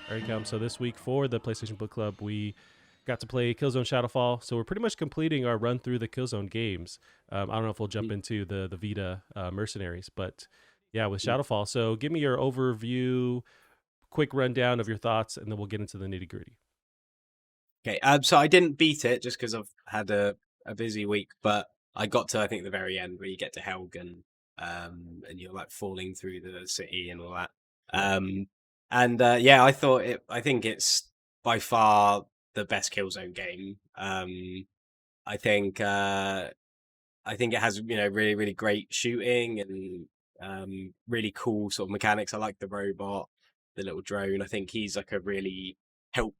All right, Cam. So this week for the PlayStation Book Club, we got to play Killzone Shadow Fall. So we're pretty much completing our run through the Killzone games. I don't know if we'll jump Mm. into the Vita Mercenaries, but yeah, with Mm. Shadowfall. So give me your overview, quick rundown of your thoughts, and then we'll get into the nitty gritty. Okay, so I didn't beat it just because I've had a busy week, but I got to I think the very end where you get to Helgen, and you're like falling through the city and all that. Um, and yeah, I think it's by far the best Killzone game. I think I think it has really great shooting and really cool sort of mechanics. I like the robot, the little drone. I think he's like a really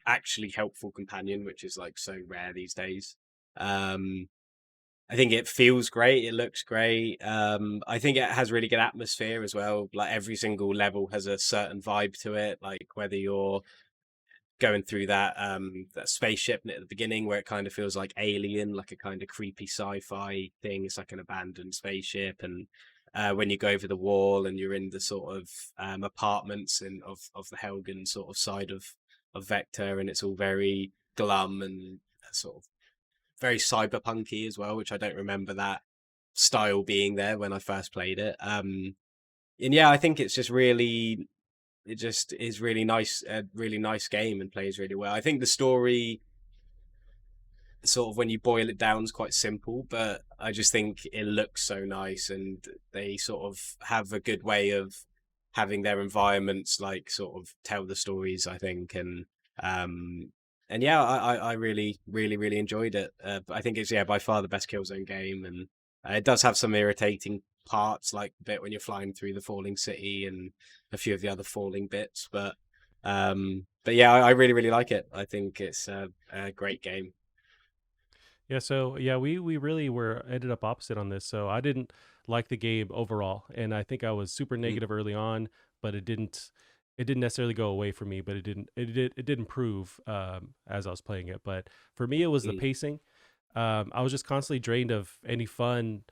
actually helpful companion, which is like so rare these days. Um, I think it feels great. It looks great. I think it has really good atmosphere as well. Like every single level has a certain vibe to it. Like whether you're going through that spaceship at the beginning where it kind of feels like Alien, like a kind of creepy sci-fi thing. It's like an abandoned spaceship, and when you go over the wall and you're in the sort of apartments of the Helgen sort of side of Vector, and it's all very glum and sort of very cyberpunky as well, which I don't remember that style being there when I first played it. And yeah, I think it's just really it just is really nice, a really nice game and plays really well. I think the story, sort of when you boil it down, is quite simple, but I just think it looks so nice, and they sort of have a good way of having their environments like sort of tell the stories. I think, um and yeah, I really enjoyed it. But I think it's by far the best Killzone game, and it does have some irritating parts, like the bit when you're flying through the falling city and a few of the other falling bits, but yeah, I really like it. I think it's a great game. Yeah, so yeah, we really were ended up opposite on this. So I didn't like the game overall, and I think I was super Mm. negative early on, but it didn't necessarily go away from me, but it did improve as I was playing it. But for me, it was the Mm. pacing. I was just constantly drained of any fun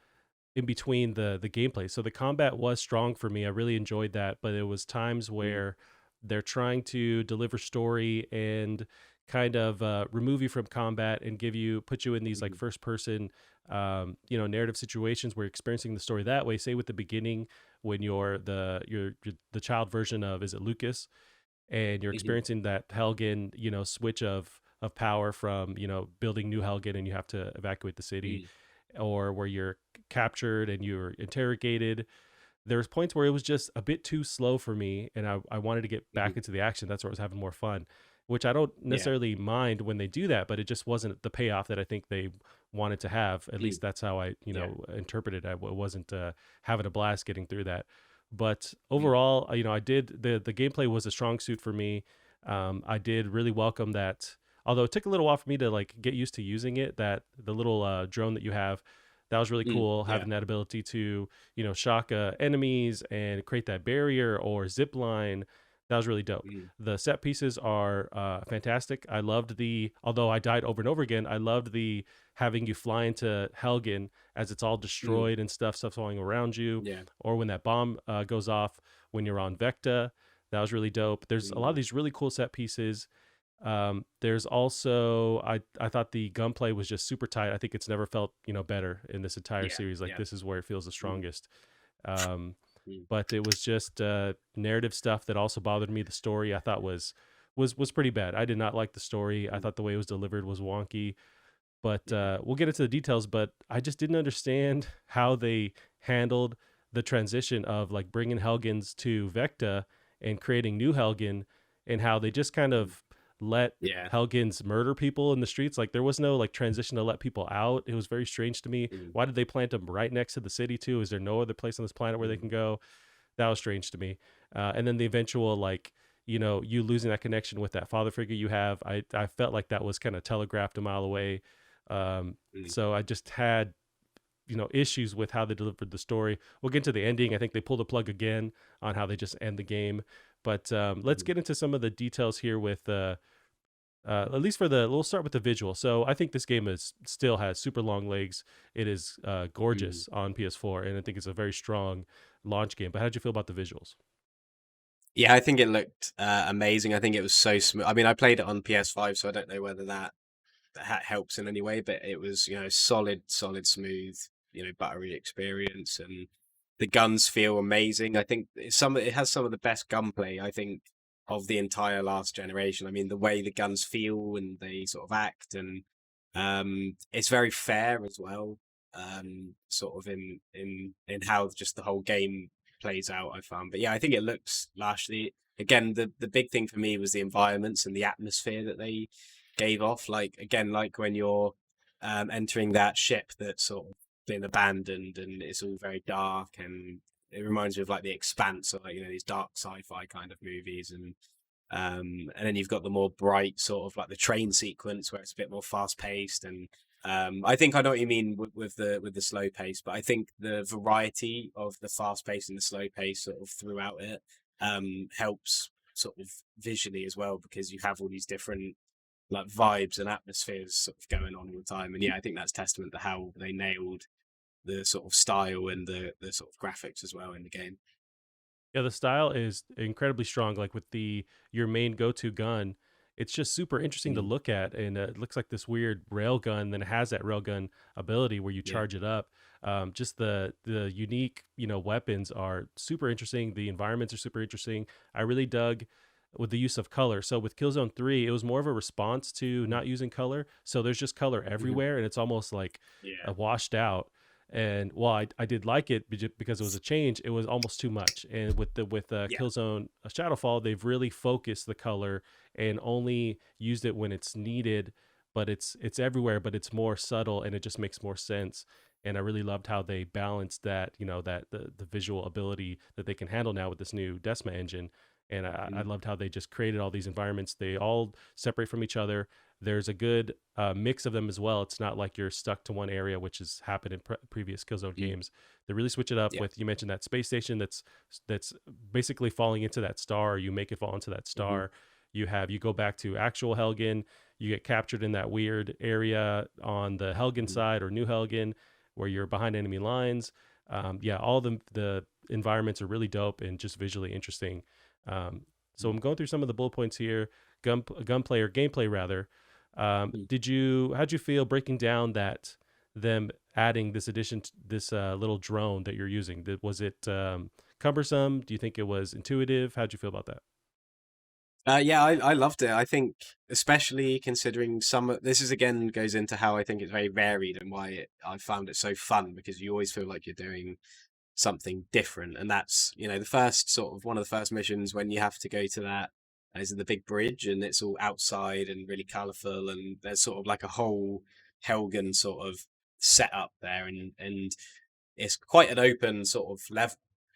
in between the gameplay. So the combat was strong for me. I really enjoyed that, but it was times Mm. where they're trying to deliver story and kind of remove you from combat and put you in these like Mhm. first person narrative situations where you're experiencing the story that way. Say with the beginning when you're the child version of, is it Lucas, and you're Mhm. experiencing that Helgen switch of power from building New Helgen, and you have to evacuate the city, Mm. or where you're captured and you're interrogated. There was points where it was just a bit too slow for me, and I wanted to get back Mhm. into the action. That's where I was having more fun, which I don't Yeah. necessarily mind when they do that, but it just wasn't the payoff that I think they wanted to have. At Mm. least that's how I Yeah. interpreted it. I wasn't having a blast getting through that. But Mm. overall, I did the gameplay was a strong suit for me. I did really welcome that, although it took a little while for me to like get used to using it. That the little drone that you have, that was really Mm. cool, Yeah. having that ability to shock enemies and create that barrier or zip line. That was really dope. Mm. The set pieces are fantastic. I loved although I died over and over again, I loved the having you fly into Helgen as it's all Mm. destroyed and stuff falling around you, Yeah. or when that bomb goes off when you're on Vecta. That was really dope. There's a lot of Mm. these really cool set pieces. There's also I thought the gunplay was just super tight. I think it's never felt better in this entire Yeah. series. Like Yeah. this is where it feels the Mm. strongest. Um, Mm. but it was just narrative stuff that also bothered me. The story I thought was pretty bad. I did not like the story. I Mm. thought the way it was delivered was wonky. But Yeah. we'll get into the details. But I just didn't understand how they handled the transition of like bringing Helgens to Vecta and creating new Helgen, and how they just kind Mm. of let Yeah. Helgens murder people in the streets. Like there was no like transition to let people out. It was very strange to me. Mm. Why did they plant them right next to the city too? Is there no other place on this planet where they Mm. can go? That was strange to me. And then the eventual like you losing that connection with that father figure you have. I felt like that was kind of telegraphed a mile away. Mm. So I just had issues with how they delivered the story. We'll get to the ending. I think they pulled the plug again on how they just end the game. But let's Mm. get into some of the details here with at least we'll start with the visual. So I think this game is still has super long legs. It is Mm. gorgeous on PS4, and I think it's a very strong launch game. But how did you feel about the visuals? Yeah, I think it looked amazing. I think it was so smooth. I mean, I played it on PS5, so I don't know whether that helps in any way, but it was, solid, smooth, buttery experience, and the guns feel amazing. I think it has some of the best gunplay, I think, of the entire last generation. I mean, the way the guns feel and they sort of act, and it's very fair as well. Sort of in how just the whole game plays out, I found. But yeah, I think it looks lashy. Again, the big thing for me was the environments and the atmosphere that they gave off. Like again, like when you're entering that ship that's sort of been abandoned and it's all very dark, and it reminds me of like The Expanse, or like these dark sci-fi kind of movies. And then you've got the more bright sort of like the train sequence where it's a bit more fast paced. And I think I know what you mean with the slow pace, but I think the variety of the fast pace and the slow pace sort of throughout it helps sort of visually as well, because you have all these different like vibes and atmospheres sort of going on all the time. And yeah, I think that's testament to how they nailed the sort of style and the sort of graphics as well in the game. Yeah, the style is incredibly strong. Like with your main go-to gun, it's just super interesting to Mm, look at, and it looks like this weird rail gun. Then it has that rail gun ability where you yeah. charge it up. Just the unique weapons are super interesting. The environments are super interesting. I really dug with the use of color. So with Killzone 3, it was more of a response to Mm, not using color. So there's just color mhm, everywhere, and it's almost like yeah. washed out. And while I did like it because it was a change, it was almost too much. And with Yeah. Killzone Shadow Fall, they've really focused the color and only used it when it's needed. But it's everywhere, but it's more subtle, and it just makes more sense. And I really loved how they balanced that, that the visual ability that they can handle now with this new Desma engine. And I Mm, loved how they just created all these environments. They all separate from each other. There's a good mix of them as well. It's not like you're stuck to one area, which has happened in previous Killzone mm, games. They really switch it up yeah. with, you mentioned that space station that's basically falling into that star. Or you make it fall into that Hmm. star. You go back to actual Helgen. You get captured in that weird area on the Helgen Hmm. side or New Helgen, where you're behind enemy lines. Yeah, all the environments are really dope and just visually interesting. Um, so I'm going through some of the bullet points here. Gunplay or gameplay rather. Hmm. How'd you feel breaking down that them adding this addition to this little drone that you're using? Was it cumbersome? Do you think it was intuitive? How'd you feel about that? Yeah, I loved it. I think, especially considering this is again goes into how I think it's very varied and why I found it so fun, because you always feel like you're doing something different. And that's, the first sort of one of the first missions when you have to go to that is the big bridge, and it's all outside and really colorful. And there's sort of like a whole Helgen sort of setup there. And it's quite an open sort of level,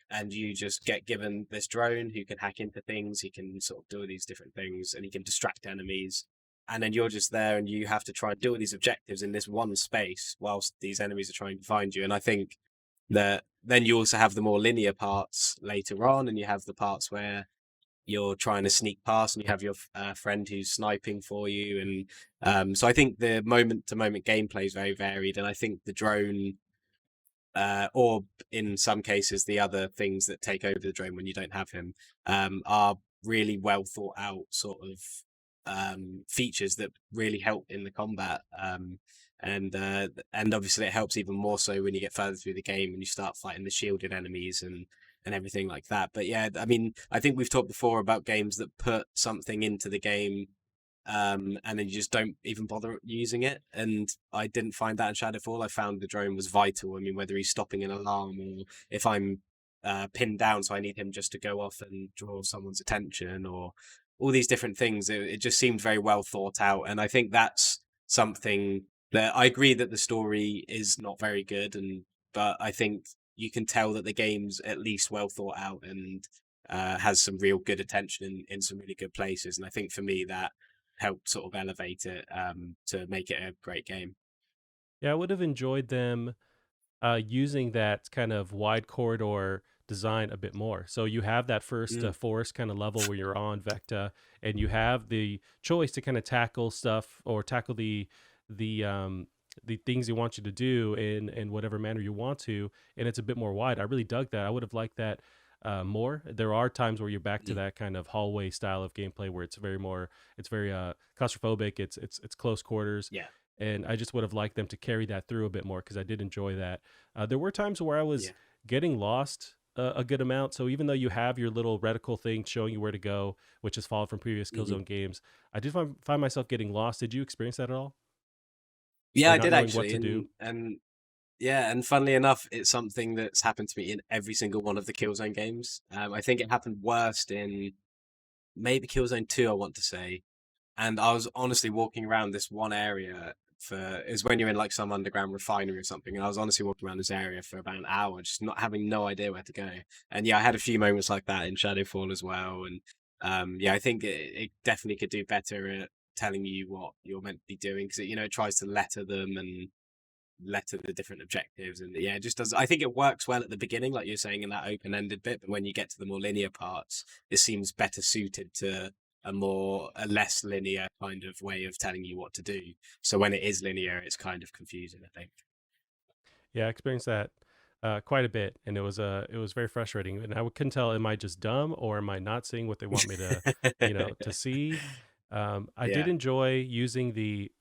and you just get given this drone who can hack into things. He can sort of do all these different things, and he can distract enemies. And then you're just there, and you have to try and do all these objectives in this one space whilst these enemies are trying to find you. And I think that then you also have the more linear parts later on, and you have the parts where you're trying to sneak past, and you have your friend who's sniping for you. And so I think the moment to moment gameplay is very varied, and I think the drone, or in some cases the other things that take over the drone when you don't have him, are really well thought out sort of features that really help in the combat. And obviously it helps even more so when you get further through the game and you start fighting the shielded enemies and everything like that. But yeah, I mean, I think we've talked before about games that put something into the game, and then you just don't even bother using it. And I didn't find that in Shadowfall. I found the drone was vital. I mean, whether he's stopping an alarm, or if I'm pinned down, so I need him just to go off and draw someone's attention, or all these different things. It just seemed very well thought out. And I think that's something that I agree that the story is not very good, but I think you can tell that the game's at least well thought out, and has some real good attention in some really good places. And I think for me that helped sort of elevate it, to make it a great game. Yeah, I would have enjoyed them using that kind of wide corridor design a bit more. So you have that first Mm, forest kind of level where you're on Vecta, and you have the choice to kind of tackle stuff or tackle the the things you want you to do in whatever manner you want to, and it's a bit more wide. I really dug that. I would have liked that. more. There are times where you're back to Mm. that kind of hallway style of gameplay where it's very claustrophobic. It's close quarters, Yeah, and I just would have liked them to carry that through a bit more because I did enjoy that. There were times where I was yeah. getting lost a good amount. So even though you have your little reticle thing showing you where to go, which has followed from previous Hmm. Killzone games, I did find myself getting lost. Did you experience that at all, Yeah, or I not did knowing what actually, to do? and yeah, and funnily enough, it's something that's happened to me in every single one of the Killzone games. I think it happened worst in maybe Killzone 2, I want to say. And I was honestly walking around this one area for is when you're in like some underground refinery or something. And I was honestly walking around this area for about an hour, just not having no idea where to go. And yeah, I had a few moments like that in Shadowfall as well. And yeah, I think it definitely could do better at telling you what you're meant to be doing because it tries to letter them and letter the different objectives, and yeah, it just does. I think it works well at the beginning, like you're saying, in that open-ended bit, but when you get to the more linear parts, it seems better suited to a less linear kind of way of telling you what to do. So when it is linear, it's kind of confusing, I think. Yeah, I experienced that quite a bit, and it was very frustrating. And I couldn't tell, am I just dumb or am I not seeing what they want me to, to see? I did Yeah. enjoy using the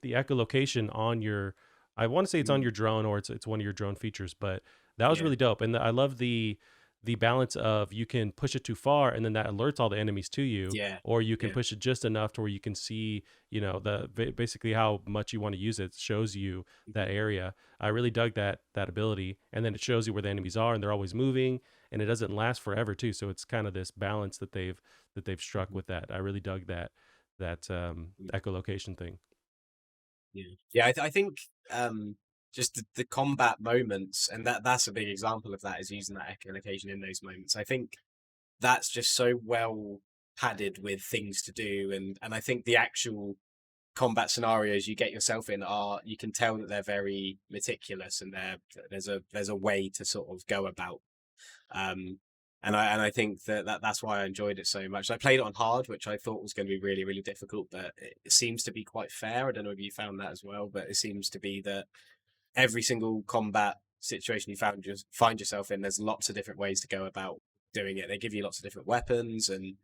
the echolocation on your. I want to say it's on Mm. your drone or it's one of your drone features, but that was Yeah. really dope. And I love the balance of you can push it too far and then that alerts all the enemies to you, Yeah. or you can Yeah. push it just enough to where you can see, basically how much you want to use it. It shows you that Mhm. area. I really dug that ability, and then it shows you where the enemies are, and they're always moving, and it doesn't last forever too. So it's kind of this balance that they've struck Mhm. with that. I really dug that Yeah. echolocation thing. Yeah, yeah. I think just the combat moments, and that's a big example of that is using that echolocation in those moments. I think that's just so well padded with things to do, and I think the actual combat scenarios you get yourself in are you can tell that they're very meticulous, and there's a way to sort of go about. Um, and I think that's why I enjoyed it so much. I played it on hard, which I thought was going to be really really difficult, but it seems to be quite fair. I don't know if you found that as well, but it seems to be that every single combat situation find yourself in, there's lots of different ways to go about doing it. They give you lots of different weapons and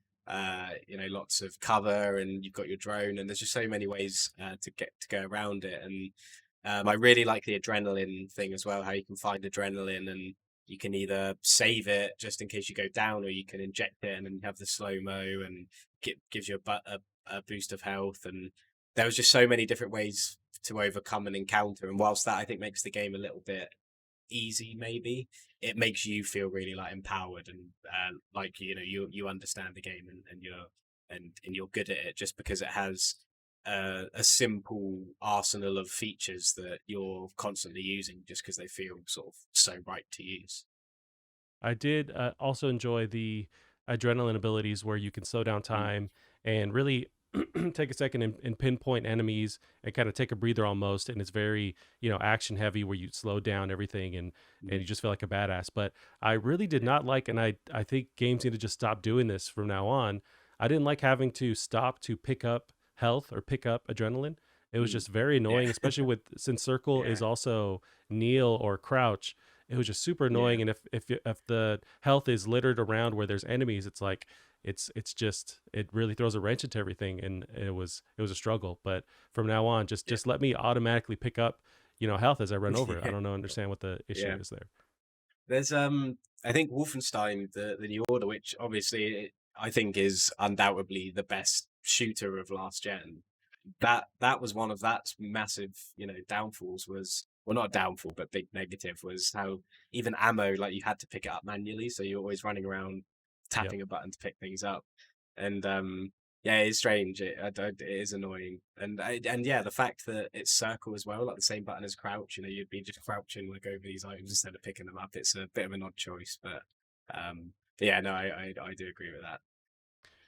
lots of cover, and you've got your drone, and there's just so many ways to go around it. And I really like the adrenaline thing as well, how you can find adrenaline and you can either save it just in case you go down, or you can inject it and then you have the slow mo and gives you a boost of health. And there was just so many different ways to overcome an encounter. And whilst that I think makes the game a little bit easy, maybe it makes you feel really like empowered and like you understand the game and you're good at it just because it has a simple arsenal of features that you're constantly using just because they feel sort of so right to use. I did also enjoy the adrenaline abilities where you can slow down Mm. time and really take a second and pinpoint enemies and kind of take a breather almost. And it's very, action heavy where you slow down everything and Mm. you just feel like a badass. But I really did Yeah. not like, and I think games need to just stop doing this from now on. I didn't like having to stop to pick up health or pick up adrenaline. It was Mm. just very Yeah. annoying, especially with since circle Yeah. is also kneel or crouch. It was just super Yeah. annoying. And if the health is littered around where there's enemies, it's like it's just it really throws a wrench into everything, and it was a struggle. But from now on, just Yeah. just let me automatically pick up health as I run over it. I Yeah. don't know understand what the issue Yeah. is there. There's I think Wolfenstein, the New Order, which obviously I think is undoubtedly the best shooter of last gen. That was one of that massive, downfalls was, well, not a downfall, but big negative was how even ammo, like you had to pick it up manually, so you're always running around Yep. tapping a button to pick things up. And yeah, it's strange. It is annoying, and yeah, the fact that it's circle as well, like the same button as crouch. You'd be just crouching like over these items instead of picking them up. It's a bit of an odd choice, but yeah, no, I do agree with that.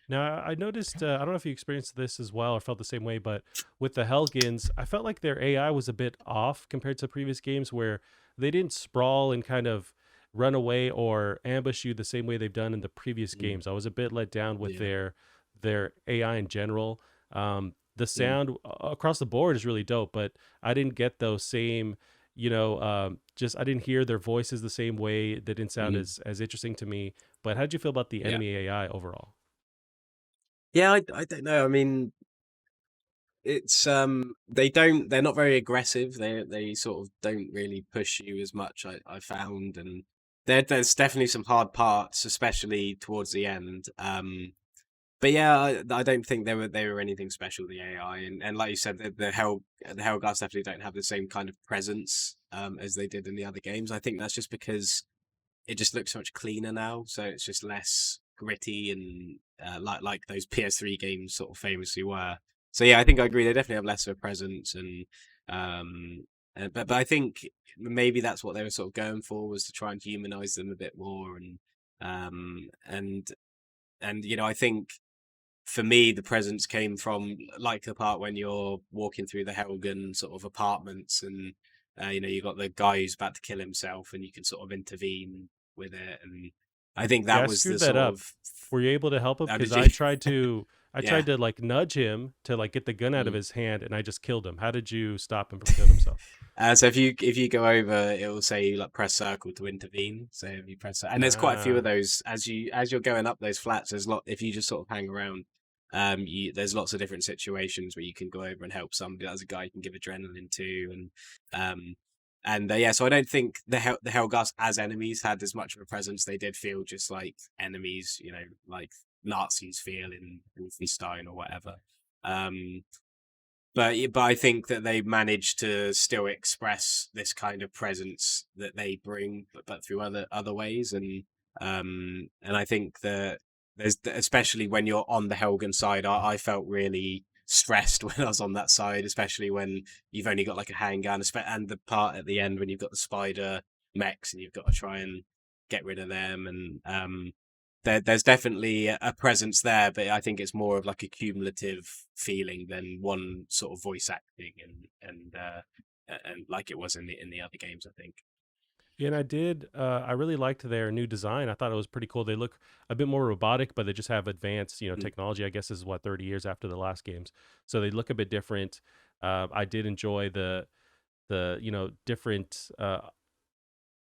Now, I noticed, I don't know if you experienced this as well or felt the same way, but with the Helgens, I felt like their AI was a bit off compared to previous games where they didn't sprawl and kind of run away or ambush you the same way they've done in the previous Mm. games. I was a bit let down with Yeah. their AI in general. The Mm. sound across the board is really dope, but I didn't get those same, just I didn't hear their voices the same way. They didn't sound Mhm. as interesting to me. But how did you feel about the Yeah. enemy AI overall? Yeah, I don't know. I mean, it's they're not very aggressive. They sort of don't really push you as much. I found, and there's definitely some hard parts, especially towards the end. But yeah, I don't think they were anything special, the AI, and like you said, the Helghast definitely don't have the same kind of presence as they did in the other games. I think that's just because it just looks so much cleaner now, so it's just less gritty and like those PS3 games sort of famously were. So yeah, I think I agree. They definitely have less of a presence, and but I think maybe that's what they were sort of going for, was to try and humanize them a bit more, um and I think for me, the presence came from like the part when you're walking through the Helgen sort of apartments, and you got the guy who's about to kill himself, and you can sort of intervene with it. And I think Yeah, that I was the screwed that sort up. of Were you able to help him? how Because did you? I Yeah. tried to like nudge him to like get the gun out of Mm. his hand, and I just killed him. How did you stop him from killing himself? So if you go over, it will say like press circle to intervene. So if you press, and there's quite a few of Ah, those as you're going up those flats. There's lot if you just sort of hang around. There's lots of different situations where you can go over and help somebody. There's a guy you can give adrenaline to, um, yeah. So I don't think the Helghast as enemies had as much of a presence. They did feel just like enemies, like Nazis feel in Wolfenstein or whatever. Um, but I think that they managed to still express this kind of presence that they bring, but through other ways, and I think that there's especially when you're on the Helgen side, I felt really stressed when I was on that side, especially when you've only got like a handgun, and the part at the end when you've got the spider mechs and you've got to try and get rid of them, and there's definitely a presence there, but I think it's more of like a cumulative feeling than one sort of voice acting, and like it was in the other games, I think. yeah, and I did. I really liked their new design. I thought it was pretty cool. They look a bit more robotic, but they just have advanced, Mm. technology. I guess this is what 30 years after the last games, so they look a bit different. I did enjoy the different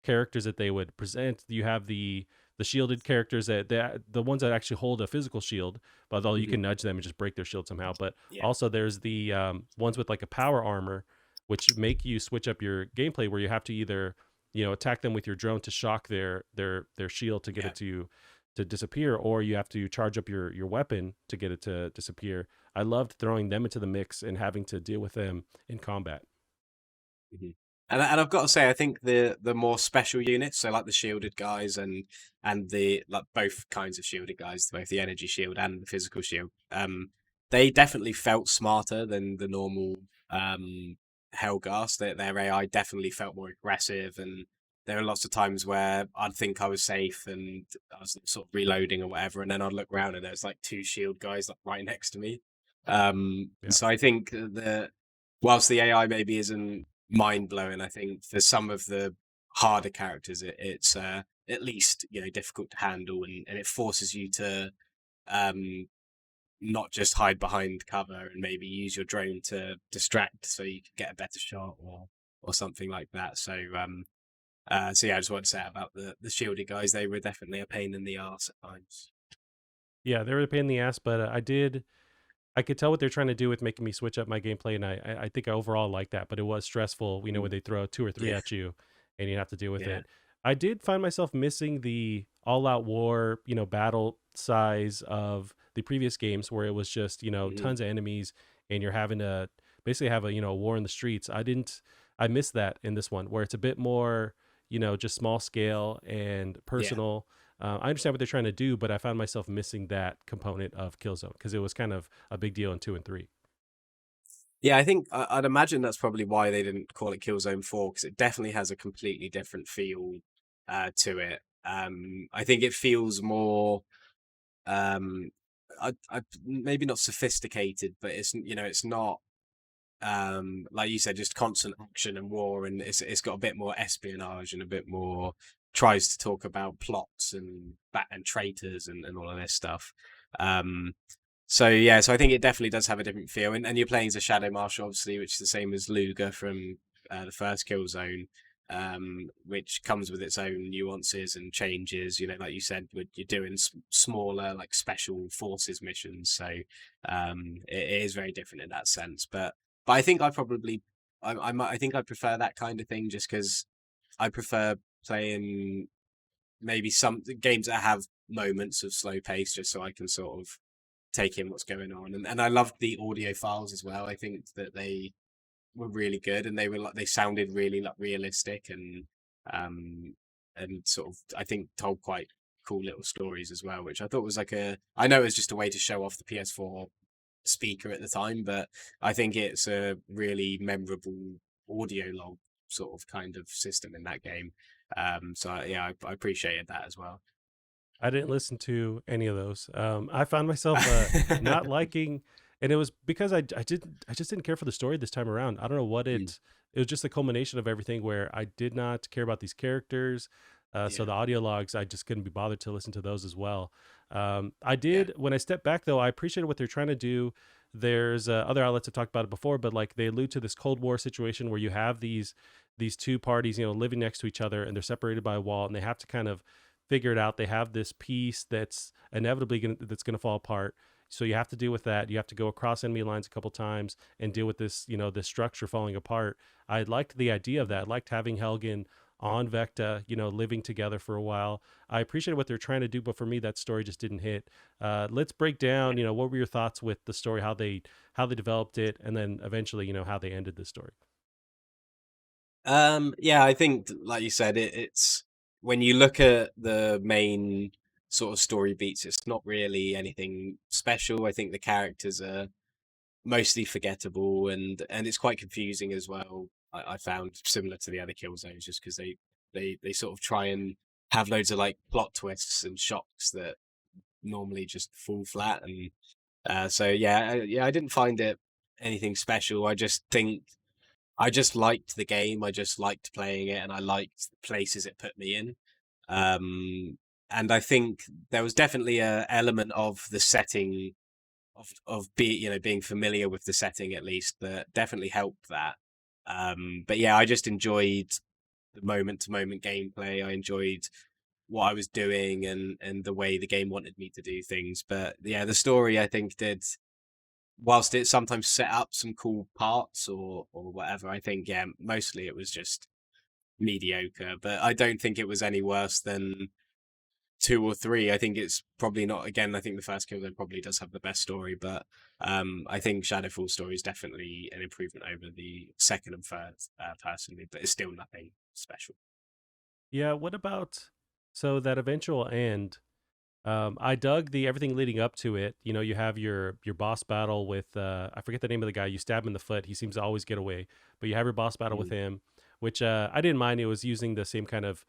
characters that they would present. You have the shielded characters the ones that actually hold a physical shield, but although you Hmm. can nudge them and just break their shield somehow. But Yeah, also there's the ones with like a power armor, which make you switch up your gameplay where you have to either attack them with your drone to shock their shield to get yeah. it to disappear, or you have to charge up your weapon to get it to disappear. I loved throwing them into the mix and having to deal with them in combat. Mhm. And I've got to say, I think the more special units, so like the shielded guys and the like both kinds of shielded guys, both the energy shield and the physical shield, they definitely felt smarter than the normal Helghast. Their AI definitely felt more aggressive, and there are lots of times where I'd think I was safe and I was sort of reloading or whatever, and then I'd look around and there's like two shield guys like right next to me. Yeah. So I think that whilst the AI maybe isn't mind blowing, I think for some of the harder characters, it's at least difficult to handle, and it forces you to um, not just hide behind cover and maybe use your drone to distract so you can get a better shot or something like that. So yeah, I just want to say about the shielded guys, they were definitely a pain in the arse at times. Yeah, they were a pain in the ass, but I could tell what they're trying to do with making me switch up my gameplay, and I think I overall like that. But it was stressful, when Mm. they throw two or three Yeah, at you, and you have to deal with yeah, it. I did find myself missing the all-out war, battle size of the previous games, where it was just hmm tons of enemies, and you're having to basically have a war in the streets. I missed that in this one, where it's a bit more just small scale and yeah. personal. I understand what they're trying to do, but I found myself missing that component of Killzone because it was kind of a big deal in 2 and 3. Yeah, I think I'd imagine that's probably why they didn't call it Killzone 4, because it definitely has a completely different feel to it. I think it feels more, um, maybe not sophisticated, but it's not like you said, just constant action and war, and it's got a bit more espionage and a bit more tries to talk about plots and traitors and all of this stuff. Um, so yeah, so I think it definitely does have a different feel, and you're playing as a Shadow Marshal, obviously, which is the same as Luger from the first Killzone, which comes with its own nuances and changes. You know, like you said, you're doing smaller, like special forces missions, so it is very different in that sense. But I think I probably, I think I prefer that kind of thing just because I prefer playing maybe some games that have moments of slow pace, just so I can sort of take in what's going on. And I loved the audio files as well. I think that they were really good, and they were like they sounded really like realistic um sort of I think told quite cool little stories as well, which I thought was like a I know it was just a way to show off the PS4 speaker at the time, but I think it's a really memorable audio log sort of kind of system in that game. So yeah, I appreciated that as well. I didn't listen to any of those. I found myself not liking, and it was because I just didn't care for the story this time around. I don't know what Mm, it was just a culmination of everything where I did not care about these characters. So yeah, the audio logs, I just couldn't be bothered to listen to those as well. I yeah, did when I stepped back though. I appreciated what they're trying to do. There's other outlets have talked about it before, but like they allude to this Cold War situation where you have these two parties, you know, living next to each other, and they're separated by a wall, and they have to kind of figure it out. They have this piece that's inevitably that's going to fall apart. So you have to deal with that. You have to go across enemy lines a couple times and deal with this, you know, this structure falling apart. I liked the idea of that. I liked having Helgen on Vecta, you know, living together for a while. I appreciate what they're trying to do, but for me, that story just didn't hit. Let's break yeah. down, you know, what were your thoughts with the story, how they developed it, and then eventually, you know, how they ended the story. Yeah, I think, like you said, it's when you look at the main sort of story beats, it's not really anything special. I think the characters are mostly forgettable, and it's quite confusing as well. I found similar to the other kill zones, just because they sort of try and have loads of like plot twists and shocks that normally just fall flat. And so yeah, yeah, I didn't find it anything special. I just think I just liked the game. I just liked playing it, and I liked the places it put me in. And I think there was definitely a element of the setting being familiar with the setting at least that definitely helped that. But yeah, I just enjoyed the moment to moment gameplay. I enjoyed what I was doing and the way the game wanted me to do things. But yeah, the story I think did whilst it sometimes set up some cool parts or whatever, I think yeah, mostly it was just mediocre. But I don't think it was any worse than two or three. I think it's probably not. Again, I think the first Killzone probably does have the best story, but I think Shadowfall story is definitely an improvement over the second and third, personally. But it's still nothing special. Yeah, what about so that eventual end? I dug the everything leading up to it. You know, you have your boss battle with I forget the name of the guy. You stab him in the foot. He seems to always get away. But you have your boss battle with Mm, him, which I didn't mind. It was using the same kind of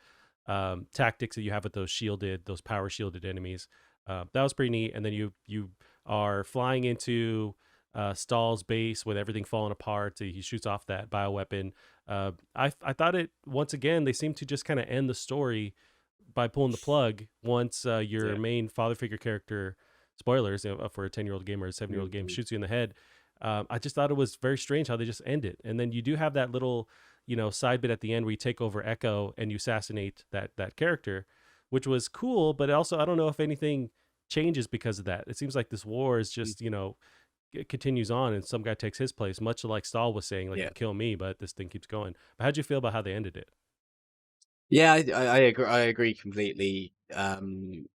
tactics that you have with those power shielded enemies. That was pretty neat. And then you are flying into Stahl's base with everything falling apart. He shoots off that bioweapon. I thought it once again they seem to just kind of end the story by pulling the plug once your yeah. main father figure character, spoilers, you know, for a 10-year-old game or a 7-year-old game, Mm-hmm. shoots you in the head. I just thought it was very strange how they just end it. And then you do have that little, you know, side bit at the end where you take over Echo and you assassinate that character, which was cool. But also, I don't know if anything changes because of that. It seems like this war is just, you know, it continues on and some guy takes his place, much like Stahl was saying, like, you Yeah. can kill me, but this thing keeps going. But how'd you feel about how they ended it? Yeah, I agree. I agree completely. With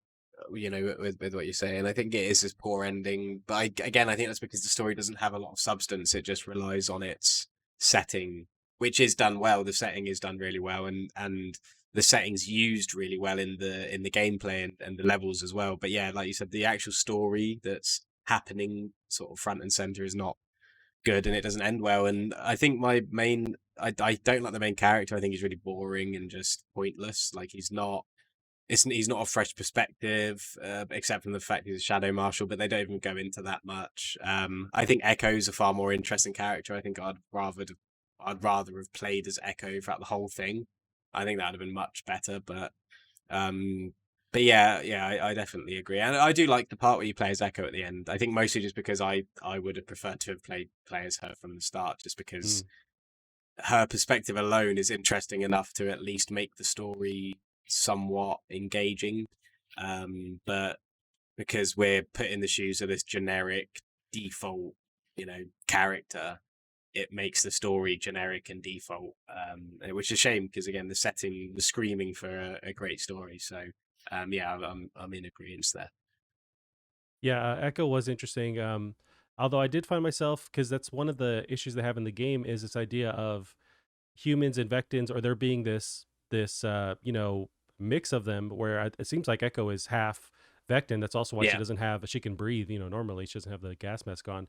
what you're saying, I think it is this poor ending. But again, I think that's because the story doesn't have a lot of substance. It just relies on its setting, which is done well. The setting is done really well, and the settings used really well in the gameplay and the levels as well. But yeah, like you said, the actual story that's happening sort of front and center is not good, and it doesn't end well. And I think I don't like the main character. I think he's really boring and just pointless. Like he's not a fresh perspective, except from the fact he's a shadow marshal. But they don't even go into that much. I think Echo's a far more interesting character. I think I'd rather have played as Echo throughout the whole thing. I think that'd have been much better. Um, but yeah, yeah, I definitely agree, and I do like the part where you play as Echo at the end. I think mostly just because I would have preferred to have play as her from the start, just because Mm. her perspective alone is interesting enough to at least make the story somewhat engaging. But because we're put in the shoes of this generic default, character, it makes the story generic and default, which is a shame because again, the setting was screaming for a great story. So, yeah, I'm in agreement there. Yeah, Echo was interesting. Although I did find myself, because that's one of the issues they have in the game, is this idea of humans and Vectins, or there being this mix of them, where it seems like Echo is half Vectin. That's also why Yeah. she can breathe. Normally she doesn't have the gas mask on,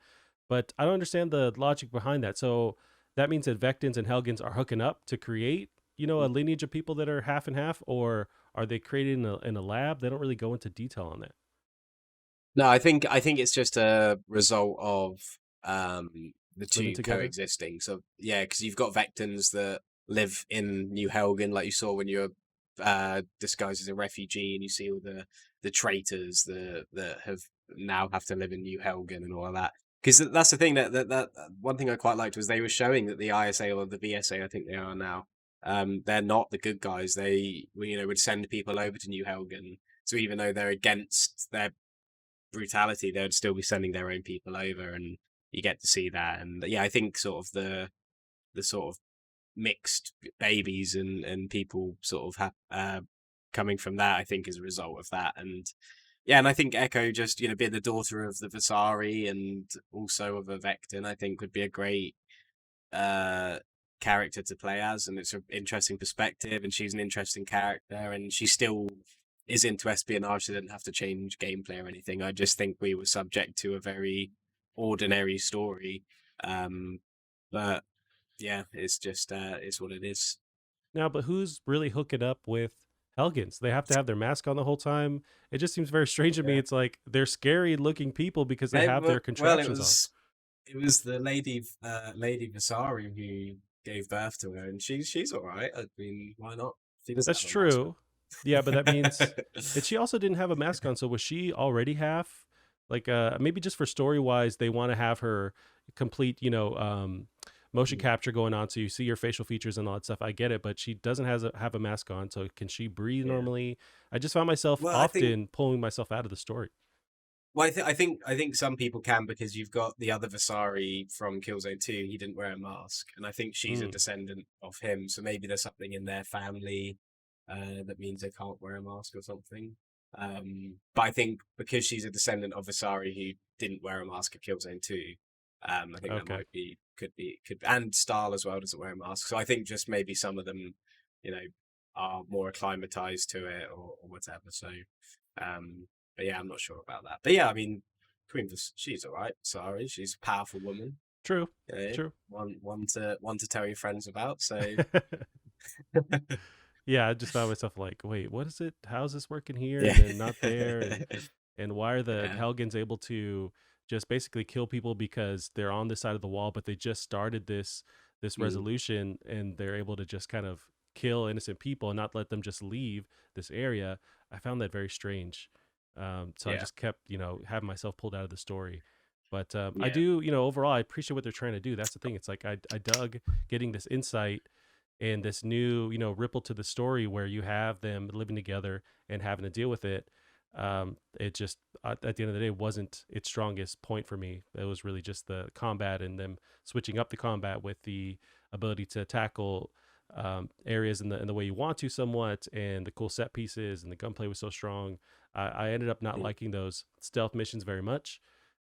but I don't understand the logic behind that. So that means that Vectins and Helgens are hooking up to create a lineage of people that are half and half, or are they created in a lab? They don't really go into detail on that. No, I think it's just a result of the Living two together. coexisting. So yeah, because you've got Vectans that live in New Helgen, like you saw when you're disguised as a refugee, and you see all the traitors that have to live in New Helgen and all of that. Because that's the thing that one thing I quite liked was they were showing that the ISA or the VSA, I think they are now, they're not the good guys. They would send people over to New Helgen. So even though they're against their brutality, they would still be sending their own people over, and you get to see that. And yeah, I think sort of the sort of mixed babies and people sort of coming from that, I think, is a result of that. And yeah, and I think Echo just being the daughter of the Vasari and also of a Vectin, I think would be a great uh character to play as, and it's an interesting perspective, and she's an interesting character, and she still is into espionage. She didn't have to change gameplay or anything. I just think we were subject to a very ordinary story. um but yeah, it's just it's what it is. Now, but who's really hooking up with Helgens? They have to have their mask on the whole time. It just seems very strange to me. Yeah. It's like they're scary looking people because they Hey, have their well, contraptions on. it was the Lady Vasari who gave birth to her, and she's all right. I mean, why not? She doesn't That's have a mask true. Yeah, but that means on. and she also didn't have a mask on, so was she already half? Like maybe just for story wise, they want to have her complete, motion capture going on so you see your facial features and all that stuff. I get it, but she doesn't have a mask on, so can she breathe Yeah. normally? I just found myself Well, I think often pulling myself out of the story. Well, I think some people can because you've got the other Vasari from Killzone 2. He didn't wear a mask, and I think she's a Mm, descendant of him. So maybe there's something in their family that means they can't wear a mask or something. But I think because she's a descendant of Vasari who didn't wear a mask at Killzone 2, I think that okay. might be could and Stahl as well doesn't wear a mask. So I think just maybe some of them, you know, are more acclimatized to it or whatever. So um, but yeah, I'm not sure about that. But yeah, I mean, she's all right. Sorry, she's a powerful woman. True. Okay, True. one to tell your friends about. So Yeah, I just found myself like, wait, what is it? How's this working here yeah, and then not there? And why are the yeah, Helgens able to just basically kill people because they're on this side of the wall, but they just started this mm, resolution and they're able to just kind of kill innocent people and not let them just leave this area. I found that very strange. So I yeah, just kept, having myself pulled out of the story. But I yeah, do, overall, I appreciate what they're trying to do. That's the thing. It's like I dug getting this insight and this new ripple to the story where you have them living together and having to deal with it. It just at the end of the day wasn't its strongest point for me. It was really just the combat and them switching up the combat with the ability to tackle areas in the way you want to somewhat, and the cool set pieces and the gunplay was so strong. I ended up not mm, liking those stealth missions very much.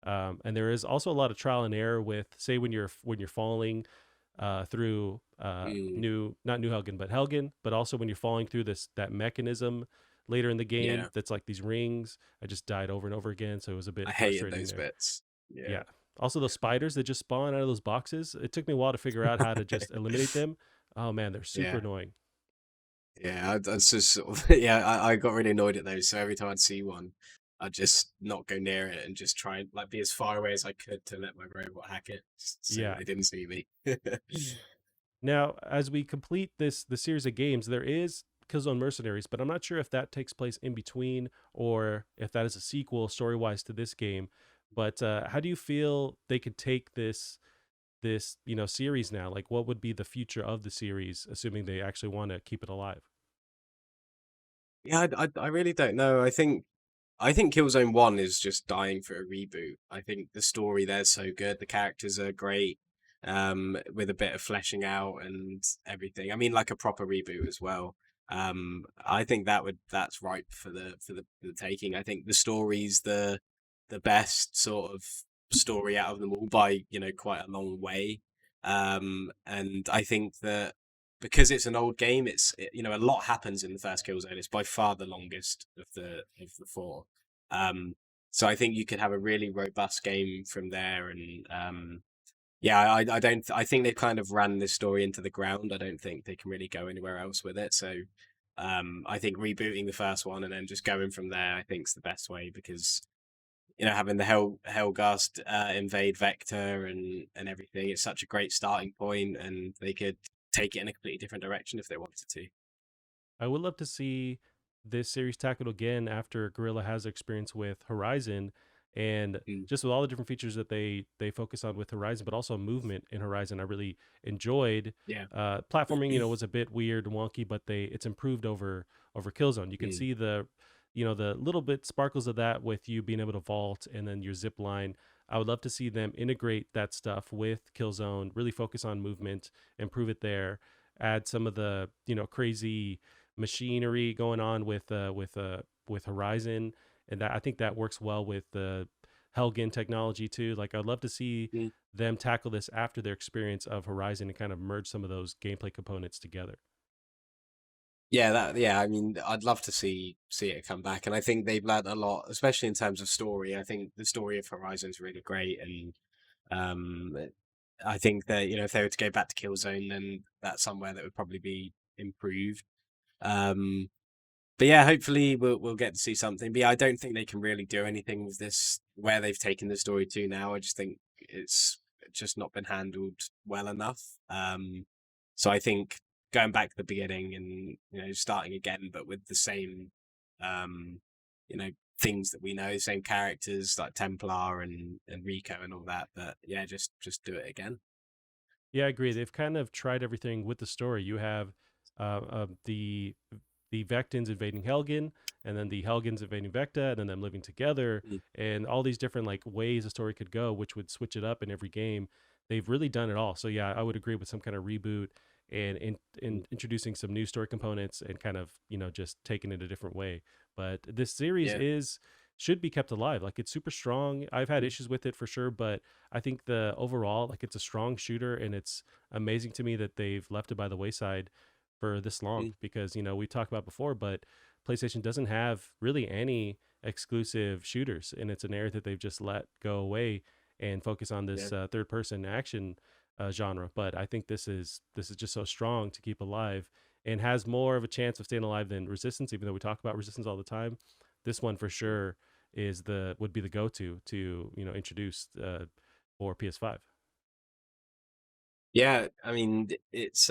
And there is also a lot of trial and error with, say, when you're falling through mm, new not New Helgen but Helgen, but also when you're falling through that mechanism later in the game yeah. that's like these rings. I just died over and over again, so it was a I bit hated frustrating those there. bits. Yeah, Yeah. Also those spiders that just spawn out of those boxes. It took me a while to figure out how to just eliminate them. Oh man, they're super yeah. annoying. Yeah, I just sort of yeah, I got really annoyed at those. So every time I'd see one, I'd just not go near it and just try and like be as far away as I could to let my robot hack it, so that Yeah. they didn't see me. Now, as we complete the series of games, there is Killzone Mercenaries, but I'm not sure if that takes place in between or if that is a sequel story wise to this game. But how do you feel they could take this this series now? Like, what would be the future of the series, assuming they actually want to keep it alive? Yeah, I really don't know. I think Killzone 1 is just dying for a reboot. I think the story there's so good. The characters are great, with a bit of fleshing out and everything. I mean, like a proper reboot as well. I think that's ripe for the taking. I think the story's the best sort of story out of them all by, quite a long way. And I think that because it's an old game, a lot happens in the first Killzone. It's by far the longest of the four. Um, so I think you could have a really robust game from there. And yeah, I don't. I think they've kind of ran this story into the ground. I don't think they can really go anywhere else with it. So I think rebooting the first one and then just going from there, I think is the best way because having the Helghast invade Vector and everything, it's such a great starting point, and they could take it in a completely different direction if they wanted to. I would love to see this series tackled again after Gorilla has experience with Horizon, and Mm, just with all the different features that they focus on with Horizon, but also movement in Horizon. I really enjoyed. yeah. Platforming, was a bit weird and wonky, but it's improved over Killzone. You can Mm, see the little bit sparkles of that with you being able to vault and then your zip line. I would love to see them integrate that stuff with Killzone, really focus on movement, improve it there, add some of the crazy machinery going on with Horizon, and that I think that works well with the Helgen technology too. Like, I'd love to see mm. them tackle this after their experience of Horizon and kind of merge some of those gameplay components together. Yeah. I mean, I'd love to see it come back, and I think they've learned a lot, especially in terms of story. I think the story of Horizon is really great, and um, I think that if they were to go back to Killzone, then that's somewhere that would probably be improved. Um, but yeah, hopefully we'll get to see something. But yeah, I don't think they can really do anything with this where they've taken the story to now. I just think it's just not been handled well enough. So I think going back to the beginning and starting again, but with the same um, you know things that we know, same characters like Templar and Rico and all that. But yeah, just do it again. Yeah, I agree. They've kind of tried everything with the story. You have the Vectins invading Helgen, and then the Helgens invading Vecta, and then them living together, Mm, and all these different like ways a story could go, which would switch it up in every game. They've really done it all. So yeah, I would agree with some kind of reboot and mm, in introducing some new story components and kind of just taking it a different way. But this series yeah. is should be kept alive. Like, it's super strong. I've had Mm, issues with it for sure, but I think the overall, like, it's a strong shooter, and it's amazing to me that they've left it by the wayside for this long mm, because we talked about before, but PlayStation doesn't have really any exclusive shooters, and it's an area that they've just let go away and focus on yeah. this third person action genre. But I think this is just so strong to keep alive and has more of a chance of staying alive than Resistance. Even though we talk about Resistance all the time, this one for Mm. sure would be the go-to to introduce for PS5. Yeah, I mean, it's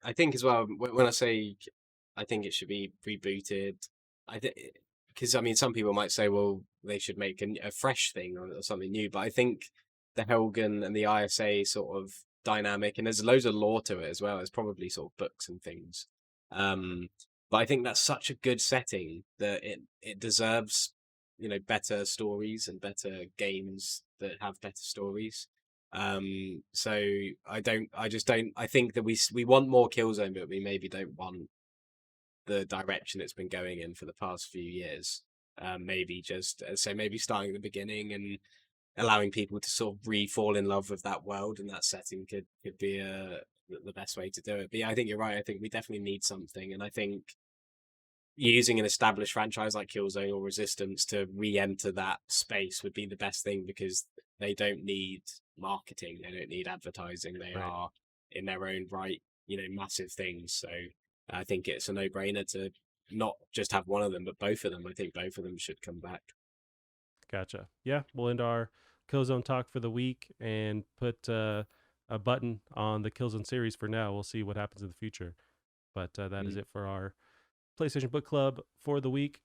I think as well when I say I think it should be rebooted, I think because I mean some people might say, well, they should make a fresh thing or something new, but I think the Helgen and the ISA sort of dynamic, and there's loads of lore to it as well. There's probably sort of books and things, um, but I think that's such a good setting that it deserves better stories and better games that have better stories. So I think that we want more Killzone, but we maybe don't want the direction it's been going in for the past few years. Maybe just so maybe starting at the beginning and allowing people to sort of re-fall in love with that world and that setting could be the best way to do it. But yeah, I think you're right. I think we definitely need something, and I think using an established franchise like Killzone or Resistance to re-enter that space would be the best thing because they don't need marketing, they don't need advertising. They Right. are in their own right, massive things. So I think it's a no-brainer to not just have one of them, but both of them. I think both of them should come back. Gotcha. Yeah, we'll end our Killzone talk for the week and put a button on the Killzone series for now. We'll see what happens in the future. But that is Mm. it for our PlayStation Book Club for the week.